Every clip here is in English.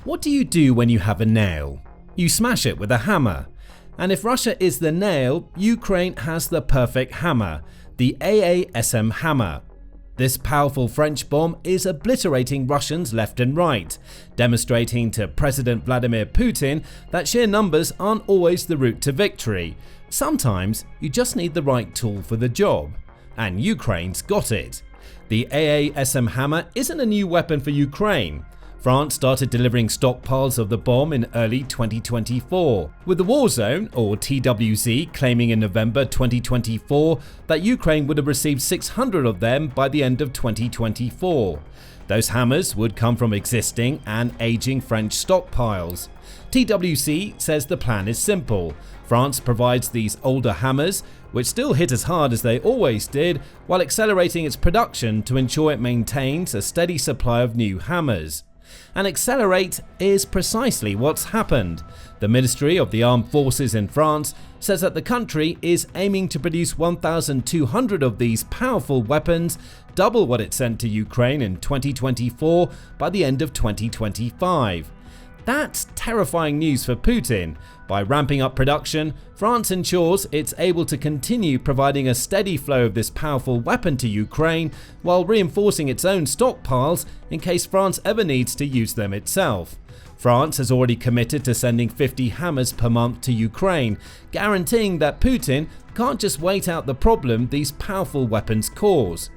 What do you do when you have a nail? You smash it with a hammer. And if Russia is the nail, Ukraine has the perfect hammer, the AASM Hammer. This powerful French bomb is obliterating Russians left and right, demonstrating to President Vladimir Putin that sheer numbers aren't always the route to victory. Sometimes you just need the right tool for the job. And Ukraine's got it. The AASM Hammer isn't a new weapon for Ukraine. France started delivering stockpiles of the bomb in early 2024, with the War Zone, or TWZ, claiming in November 2024 that Ukraine would have received 600 of them by the end of 2024. Those hammers would come from existing and aging French stockpiles. TWC says the plan is simple. France provides these older hammers, which still hit as hard as they always did, while accelerating its production to ensure it maintains a steady supply of new hammers. And accelerate is precisely what's happened. The Ministry of the Armed Forces in France says that the country is aiming to produce 1,200 of these powerful weapons, double what it sent to Ukraine in 2024 by the end of 2025. That's terrifying news for Putin. By ramping up production, France ensures it's able to continue providing a steady flow of this powerful weapon to Ukraine while reinforcing its own stockpiles in case France ever needs to use them itself. France has already committed to sending 50 hammers per month to Ukraine, guaranteeing that Putin can't just wait out the problem these powerful weapons cause.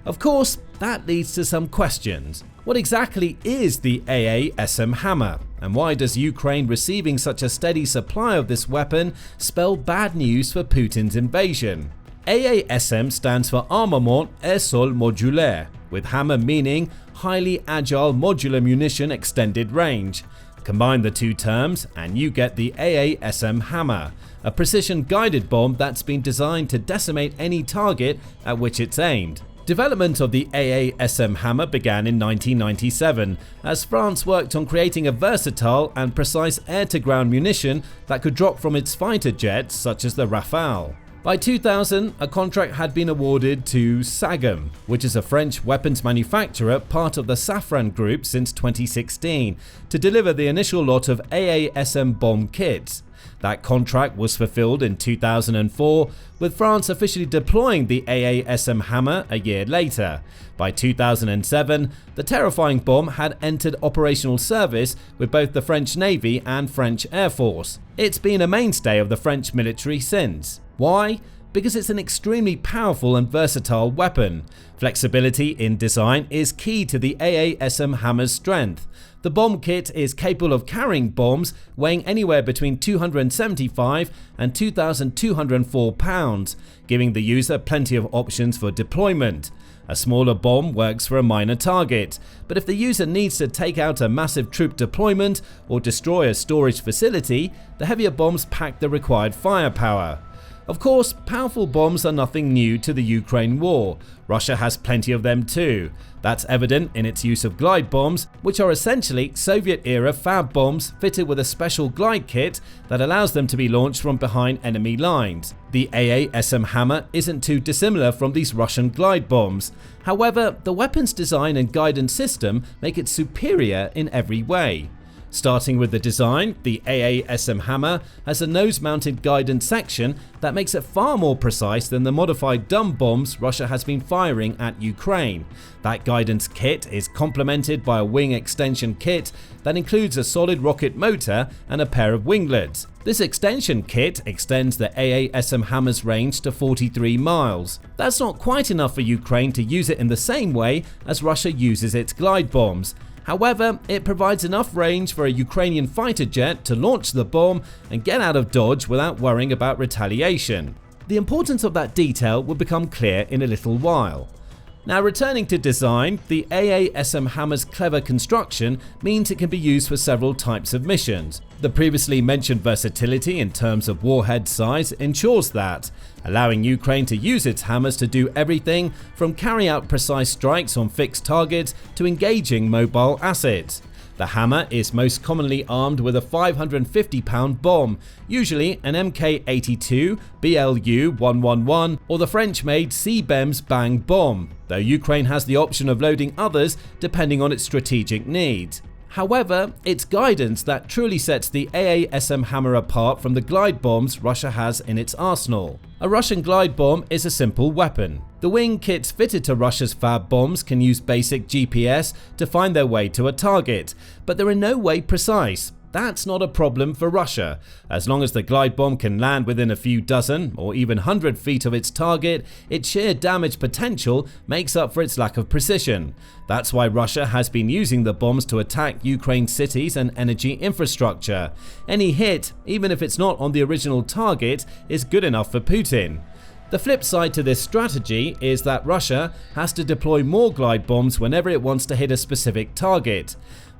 Of course, that leads to some questions. What exactly is the AASM Hammer, and why does Ukraine receiving such a steady supply of this weapon spell bad news for Putin's invasion? AASM stands for Armement Air Sol Modulaire, with hammer meaning highly agile modular munition extended range. Combine the two terms and you get the AASM Hammer, a precision guided bomb that's been designed to decimate any target at which it's aimed. Development of the AASM Hammer began in 1997 as France worked on creating a versatile and precise air-to-ground munition that could drop from its fighter jets such as the Rafale. By 2000, a contract had been awarded to Sagem, which is a French weapons manufacturer part of the Safran Group since 2016, to deliver the initial lot of AASM bomb kits. That contract was fulfilled in 2004, with France officially deploying the AASM Hammer a year later. By 2007, the terrifying bomb had entered operational service with both the French Navy and French Air Force. It's been a mainstay of the French military since. Why? Because it's an extremely powerful and versatile weapon. Flexibility in design is key to the AASM Hammer's strength. The bomb kit is capable of carrying bombs weighing anywhere between 275 and 2,204 pounds, giving the user plenty of options for deployment. A smaller bomb works for a minor target, but if the user needs to take out a massive troop deployment or destroy a storage facility, the heavier bombs pack the required firepower. Of course, powerful bombs are nothing new to the Ukraine war. Russia has plenty of them too. That's evident in its use of glide bombs, which are essentially Soviet-era fab bombs fitted with a special glide kit that allows them to be launched from behind enemy lines. The AASM Hammer isn't too dissimilar from these Russian glide bombs. However, the weapon's design and guidance system make it superior in every way. Starting with the design, the AASM Hammer has a nose-mounted guidance section that makes it far more precise than the modified dumb bombs Russia has been firing at Ukraine. That guidance kit is complemented by a wing extension kit that includes a solid rocket motor and a pair of winglets. This extension kit extends the AASM Hammer's range to 43 miles. That's not quite enough for Ukraine to use it in the same way as Russia uses its glide bombs. However, it provides enough range for a Ukrainian fighter jet to launch the bomb and get out of Dodge without worrying about retaliation. The importance of that detail will become clear in a little while. Now, returning to design, the AASM Hammer's clever construction means it can be used for several types of missions. The previously mentioned versatility in terms of warhead size ensures that, allowing Ukraine to use its hammers to do everything from carry out precise strikes on fixed targets to engaging mobile assets. The hammer is most commonly armed with a 550-pound bomb, usually an Mk82, BLU-111 or the French-made CBEMS Bang bomb, though Ukraine has the option of loading others depending on its strategic needs. However, it's guidance that truly sets the AASM Hammer apart from the glide bombs Russia has in its arsenal. A Russian glide bomb is a simple weapon. The wing kits fitted to Russia's Fab bombs can use basic GPS to find their way to a target, but they're in no way precise. That's not a problem for Russia. As long as the glide bomb can land within a few dozen or even 100 feet of its target, its sheer damage potential makes up for its lack of precision. That's why Russia has been using the bombs to attack Ukraine's cities and energy infrastructure. Any hit, even if it's not on the original target, is good enough for Putin. The flip side to this strategy is that Russia has to deploy more glide bombs whenever it wants to hit a specific target.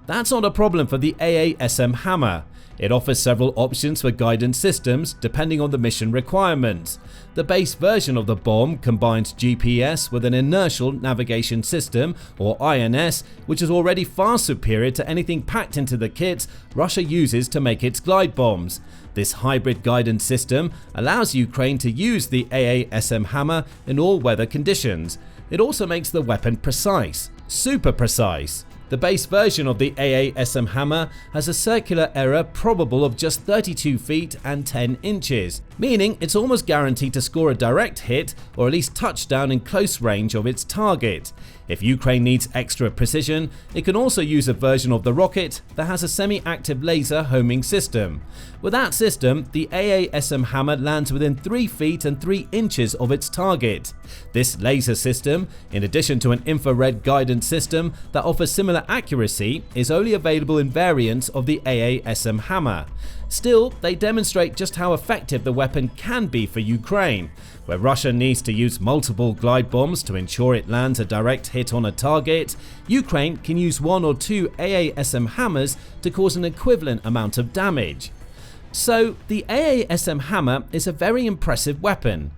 That's not a problem for the AASM Hammer. It offers several options for guidance systems depending on the mission requirements. The base version of the bomb combines GPS with an inertial navigation system, or INS, which is already far superior to anything packed into the kits Russia uses to make its glide bombs. This hybrid guidance system allows Ukraine to use the AASM Hammer in all weather conditions. It also makes the weapon precise, super precise. The base version of the AASM Hammer has a circular error probable of just 32 feet and 10 inches, meaning it's almost guaranteed to score a direct hit or at least touchdown in close range of its target. If Ukraine needs extra precision, it can also use a version of the rocket that has a semi-active laser homing system. With that system, the AASM Hammer lands within 3 feet and 3 inches of its target. This laser system, in addition to an infrared guidance system that offers similar accuracy, is only available in variants of the AASM Hammer. Still, they demonstrate just how effective the weapon can be for Ukraine. Where Russia needs to use multiple glide bombs to ensure it lands a direct hit on a target, Ukraine can use 1 or 2 AASM Hammers to cause an equivalent amount of damage. So, the AASM Hammer is a very impressive weapon.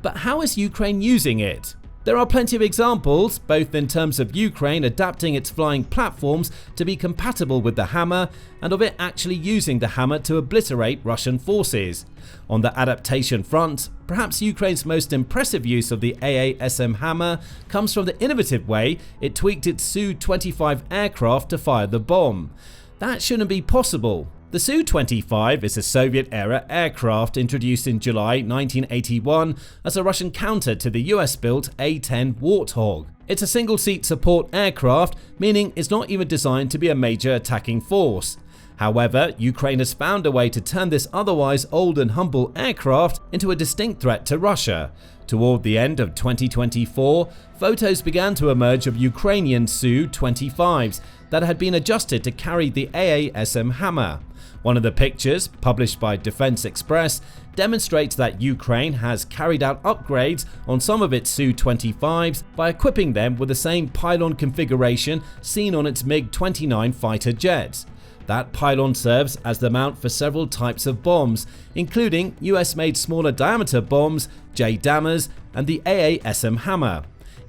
But how is Ukraine using it? There are plenty of examples, both in terms of Ukraine adapting its flying platforms to be compatible with the Hammer and of it actually using the Hammer to obliterate Russian forces. On the adaptation front, perhaps Ukraine's most impressive use of the AASM Hammer comes from the innovative way it tweaked its Su-25 aircraft to fire the bomb. That shouldn't be possible. The Su-25 is a Soviet-era aircraft introduced in July 1981 as a Russian counter to the US-built A-10 Warthog. It's a single-seat support aircraft, meaning it's not even designed to be a major attacking force. However, Ukraine has found a way to turn this otherwise old and humble aircraft into a distinct threat to Russia. Toward the end of 2024, photos began to emerge of Ukrainian Su-25s that had been adjusted to carry the AASM Hammer. One of the pictures, published by Defense Express, demonstrates that Ukraine has carried out upgrades on some of its Su-25s by equipping them with the same pylon configuration seen on its MiG-29 fighter jets. That pylon serves as the mount for several types of bombs, including US-made smaller diameter bombs, JDAMers, and the AASM Hammer.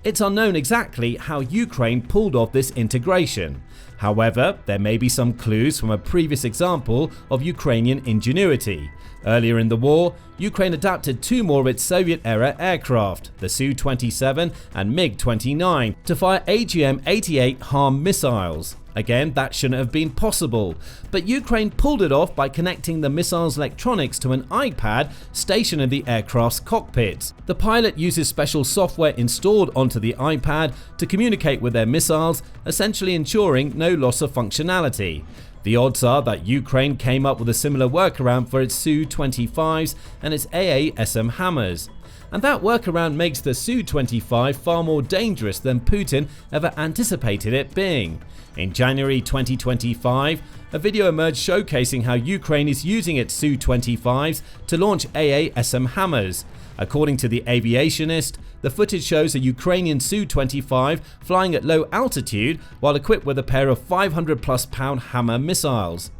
It's unknown exactly how Ukraine pulled off this integration. However, there may be some clues from a previous example of Ukrainian ingenuity. Earlier in the war, Ukraine adapted 2 more of its Soviet-era aircraft, the Su-27 and MiG-29, to fire AGM-88 HARM missiles. Again, that shouldn't have been possible, but Ukraine pulled it off by connecting the missile's electronics to an iPad stationed in the aircraft's cockpit. The pilot uses special software installed onto the iPad to communicate with their missiles, essentially ensuring no loss of functionality. The odds are that Ukraine came up with a similar workaround for its Su-25s and its AASM Hammers. And that workaround makes the Su-25 far more dangerous than Putin ever anticipated it being. In January 2025, a video emerged showcasing how Ukraine is using its Su-25s to launch AASM Hammers. According to the aviationist, the footage shows a Ukrainian Su-25 flying at low altitude while equipped with a pair of 500+ pound Hammer missiles.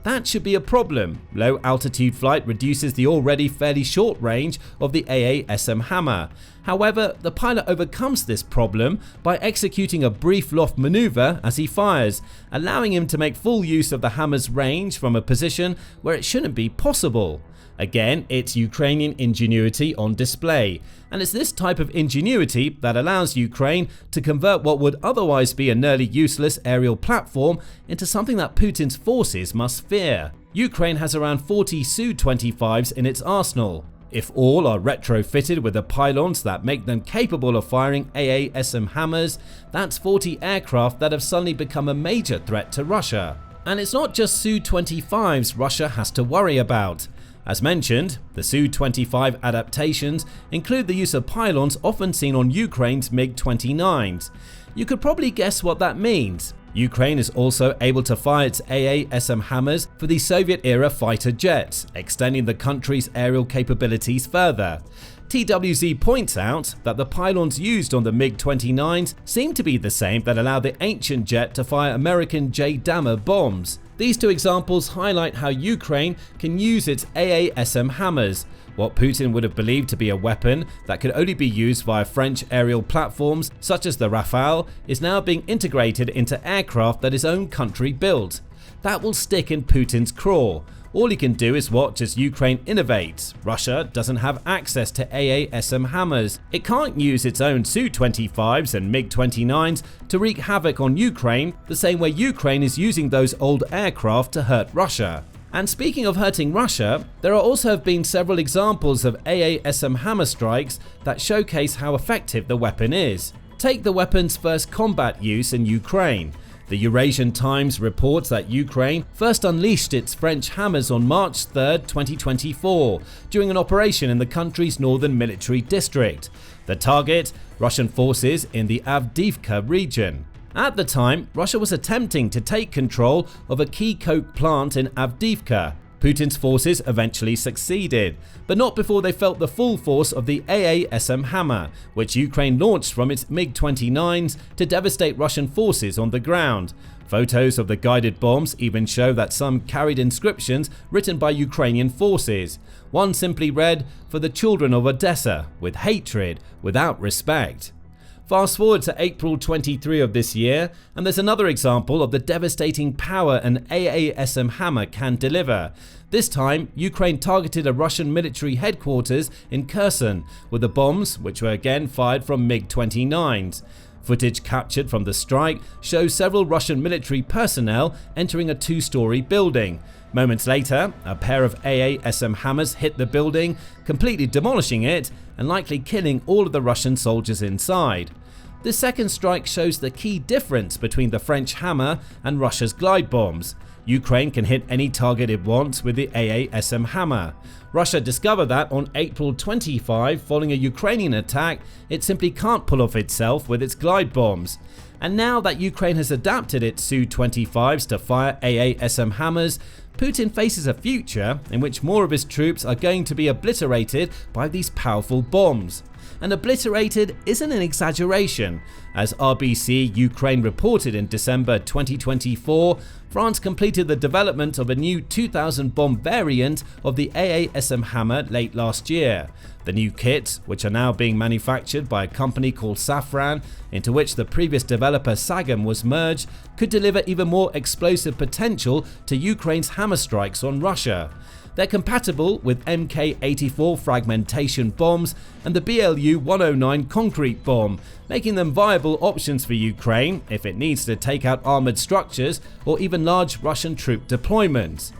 That should be a problem. Low altitude flight reduces the already fairly short range of the AASM Hammer. However, the pilot overcomes this problem by executing a brief loft maneuver as he fires, allowing him to make full use of the Hammer's range from a position where it shouldn't be possible. Again, it's Ukrainian ingenuity on display, and it's this type of ingenuity that allows Ukraine to convert what would otherwise be a nearly useless aerial platform into something that Putin's forces must fear. Ukraine has around 40 Su-25s in its arsenal. If all are retrofitted with the pylons that make them capable of firing AASM Hammers, that's 40 aircraft that have suddenly become a major threat to Russia. And it's not just Su-25s Russia has to worry about. As mentioned, the Su-25 adaptations include the use of pylons often seen on Ukraine's MiG-29s. You could probably guess what that means. Ukraine is also able to fire its AASM Hammers for the Soviet-era fighter jets, extending the country's aerial capabilities further. TWZ points out that the pylons used on the MiG-29s seem to be the same that allow the ancient jet to fire American J-Dammer bombs. These two examples highlight how Ukraine can use its AASM Hammers. What Putin would have believed to be a weapon that could only be used via French aerial platforms such as the Rafale is now being integrated into aircraft that his own country built. That will stick in Putin's craw. All he can do is watch as Ukraine innovates. Russia doesn't have access to AASM Hammers. It can't use its own Su-25s and MiG-29s to wreak havoc on Ukraine the same way Ukraine is using those old aircraft to hurt Russia. And speaking of hurting Russia, there also have been several examples of AASM Hammer strikes that showcase how effective the weapon is. Take the weapon's first combat use in Ukraine. The Eurasian Times reports that Ukraine first unleashed its French hammers on March 3, 2024, during an operation in the country's northern military district. The target, Russian forces in the Avdiivka region. At the time, Russia was attempting to take control of a key coke plant in Avdiivka. Putin's forces eventually succeeded, but not before they felt the full force of the AASM Hammer, which Ukraine launched from its MiG-29s to devastate Russian forces on the ground. Photos of the guided bombs even show that some carried inscriptions written by Ukrainian forces. One simply read, "For the children of Odessa, with hatred, without respect." Fast forward to April 23 of this year, and there's another example of the devastating power an AASM Hammer can deliver. This time, Ukraine targeted a Russian military headquarters in Kherson with the bombs, which were again fired from MiG-29s. Footage captured from the strike shows several Russian military personnel entering a two-story building. Moments later, a pair of AASM Hammers hit the building, completely demolishing it and likely killing all of the Russian soldiers inside. This second strike shows the key difference between the French Hammer and Russia's glide bombs. Ukraine can hit any target it wants with the AASM Hammer. Russia discovered that on April 25 following a Ukrainian attack, it simply can't pull off itself with its glide bombs. And now that Ukraine has adapted its Su-25s to fire AASM Hammers, Putin faces a future in which more of his troops are going to be obliterated by these powerful bombs. And obliterated isn't an exaggeration. As RBC Ukraine reported in December 2024, France completed the development of a new 2000 bomb variant of the AASM Hammer late last year. The new kits, which are now being manufactured by a company called Safran, into which the previous developer Sagam was merged, could deliver even more explosive potential to Ukraine's hammer strikes on Russia. They're compatible with Mk-84 fragmentation bombs and the BLU-109 concrete bomb, making them viable options for Ukraine if it needs to take out armoured structures or even large Russian troop deployments.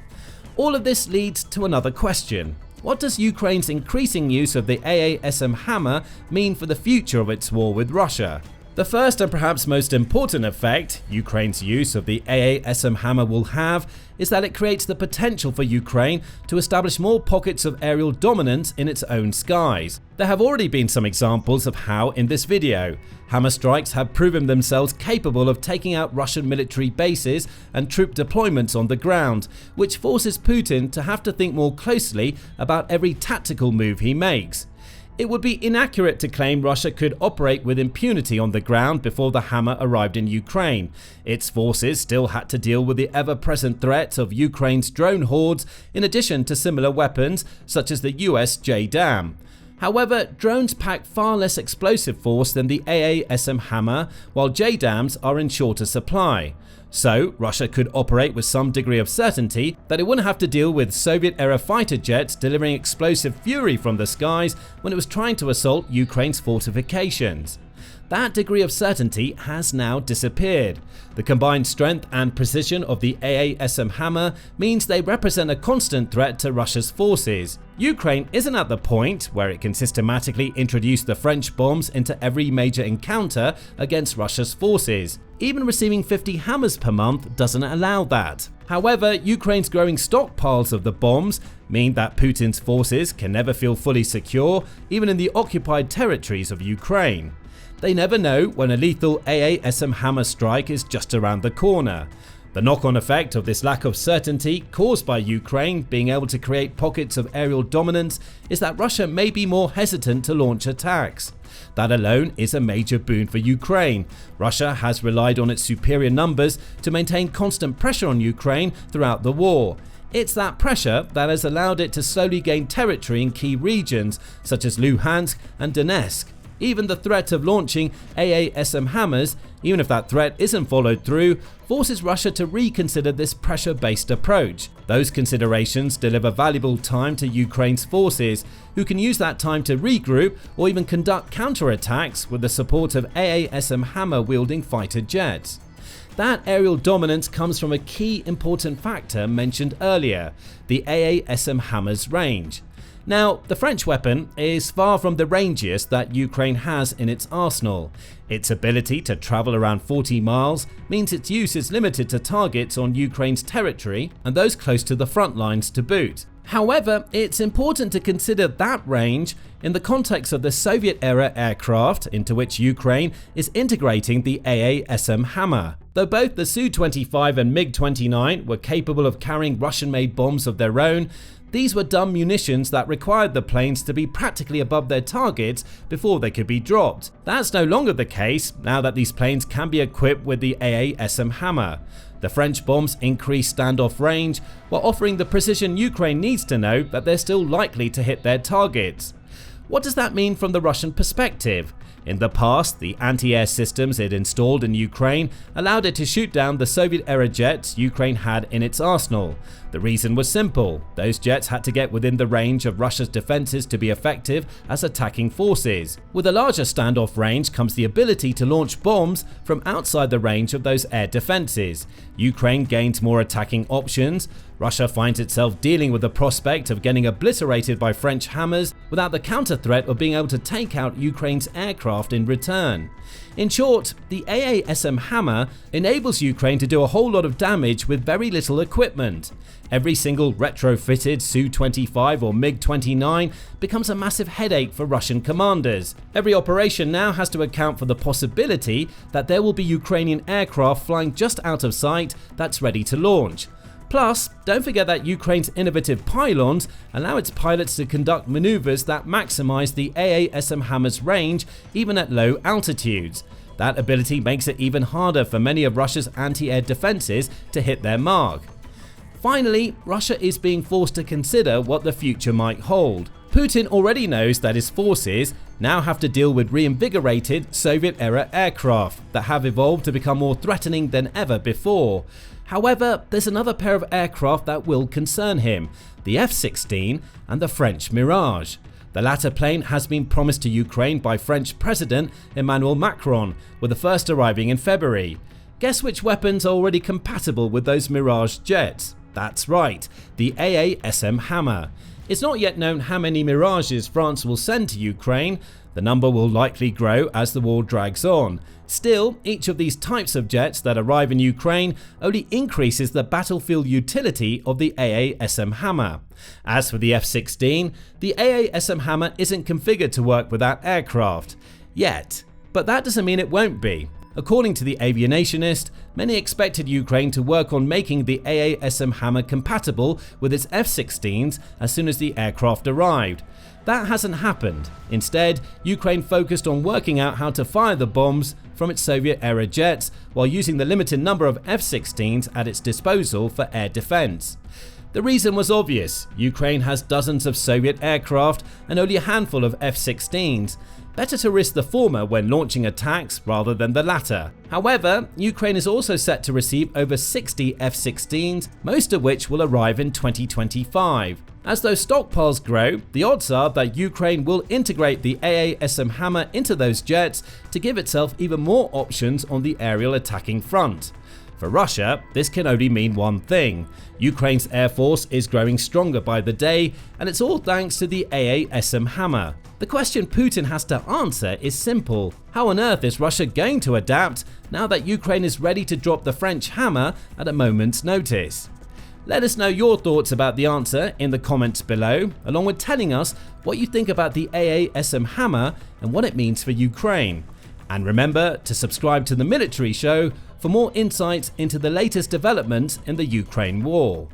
All of this leads to another question. What does Ukraine's increasing use of the AASM Hammer mean for the future of its war with Russia? The first and perhaps most important effect Ukraine's use of the AASM Hammer will have is that it creates the potential for Ukraine to establish more pockets of aerial dominance in its own skies. There have already been some examples of how in this video. Hammer strikes have proven themselves capable of taking out Russian military bases and troop deployments on the ground, which forces Putin to have to think more closely about every tactical move he makes. It would be inaccurate to claim Russia could operate with impunity on the ground before the Hammer arrived in Ukraine. Its forces still had to deal with the ever-present threat of Ukraine's drone hordes in addition to similar weapons such as the US J-Dam. However, drones pack far less explosive force than the AASM Hammer, while J-Dams are in shorter supply. So Russia could operate with some degree of certainty that it wouldn't have to deal with Soviet-era fighter jets delivering explosive fury from the skies when it was trying to assault Ukraine's fortifications. That degree of certainty has now disappeared. The combined strength and precision of the AASM Hammer means they represent a constant threat to Russia's forces. Ukraine isn't at the point where it can systematically introduce the French bombs into every major encounter against Russia's forces. Even receiving 50 Hammers per month doesn't allow that. However, Ukraine's growing stockpiles of the bombs mean that Putin's forces can never feel fully secure, even in the occupied territories of Ukraine. They never know when a lethal AASM Hammer strike is just around the corner. The knock-on effect of this lack of certainty caused by Ukraine being able to create pockets of aerial dominance is that Russia may be more hesitant to launch attacks. That alone is a major boon for Ukraine. Russia has relied on its superior numbers to maintain constant pressure on Ukraine throughout the war. It's that pressure that has allowed it to slowly gain territory in key regions such as Luhansk and Donetsk. Even the threat of launching AASM Hammers, even if that threat isn't followed through, forces Russia to reconsider this pressure-based approach. Those considerations deliver valuable time to Ukraine's forces, who can use that time to regroup or even conduct counterattacks with the support of AASM Hammer-wielding fighter jets. That aerial dominance comes from a key important factor mentioned earlier, the AASM Hammer's range. Now, the French weapon is far from the rangiest that Ukraine has in its arsenal. Its ability to travel around 40 miles means its use is limited to targets on Ukraine's territory and those close to the front lines to boot. However, it's important to consider that range in the context of the Soviet-era aircraft into which Ukraine is integrating the AASM Hammer. Though both the Su-25 and MiG-29 were capable of carrying Russian-made bombs of their own, these were dumb munitions that required the planes to be practically above their targets before they could be dropped. That's no longer the case now that these planes can be equipped with the AASM Hammer. The French bombs increase standoff range while offering the precision Ukraine needs to know that they're still likely to hit their targets. What does that mean from the Russian perspective? In the past, the anti-air systems it installed in Ukraine allowed it to shoot down the Soviet-era jets Ukraine had in its arsenal. The reason was simple: those jets had to get within the range of Russia's defenses to be effective as attacking forces. With a larger standoff range comes the ability to launch bombs from outside the range of those air defenses. Ukraine gains more attacking options. Russia finds itself dealing with the prospect of getting obliterated by French Hammers without the counter threat of being able to take out Ukraine's aircraft in return. In short, the AASM Hammer enables Ukraine to do a whole lot of damage with very little equipment. Every single retrofitted Su-25 or MiG-29 becomes a massive headache for Russian commanders. Every operation now has to account for the possibility that there will be Ukrainian aircraft flying just out of sight that's ready to launch. Plus, don't forget that Ukraine's innovative pylons allow its pilots to conduct maneuvers that maximize the AASM Hammer's range even at low altitudes. That ability makes it even harder for many of Russia's anti-air defenses to hit their mark. Finally, Russia is being forced to consider what the future might hold. Putin already knows that his forces now have to deal with reinvigorated Soviet-era aircraft that have evolved to become more threatening than ever before. However, there's another pair of aircraft that will concern him, the F-16 and the French Mirage. The latter plane has been promised to Ukraine by French President Emmanuel Macron, with the first arriving in February. Guess which weapons are already compatible with those Mirage jets? That's right, the AASM Hammer. It's not yet known how many Mirages France will send to Ukraine. The number will likely grow as the war drags on. Still, each of these types of jets that arrive in Ukraine only increases the battlefield utility of the AASM Hammer. As for the F-16, the AASM Hammer isn't configured to work with that aircraft yet, but that doesn't mean it won't be. According to the Aviationist, many expected Ukraine to work on making the AASM Hammer compatible with its F-16s as soon as the aircraft arrived. That hasn't happened. Instead, Ukraine focused on working out how to fire the bombs from its Soviet-era jets while using the limited number of F-16s at its disposal for air defense. The reason was obvious: Ukraine has dozens of Soviet aircraft and only a handful of F-16s. Better to risk the former when launching attacks rather than the latter. However, Ukraine is also set to receive over 60 F-16s, most of which will arrive in 2025. As those stockpiles grow, the odds are that Ukraine will integrate the AASM Hammer into those jets to give itself even more options on the aerial attacking front. For Russia, this can only mean one thing: Ukraine's air force is growing stronger by the day, and it's all thanks to the AASM Hammer. The question Putin has to answer is simple: how on earth is Russia going to adapt now that Ukraine is ready to drop the French Hammer at a moment's notice? Let us know your thoughts about the answer in the comments below, along with telling us what you think about the AASM Hammer and what it means for Ukraine. And remember to subscribe to the Military Show for more insights into the latest developments in the Ukraine war.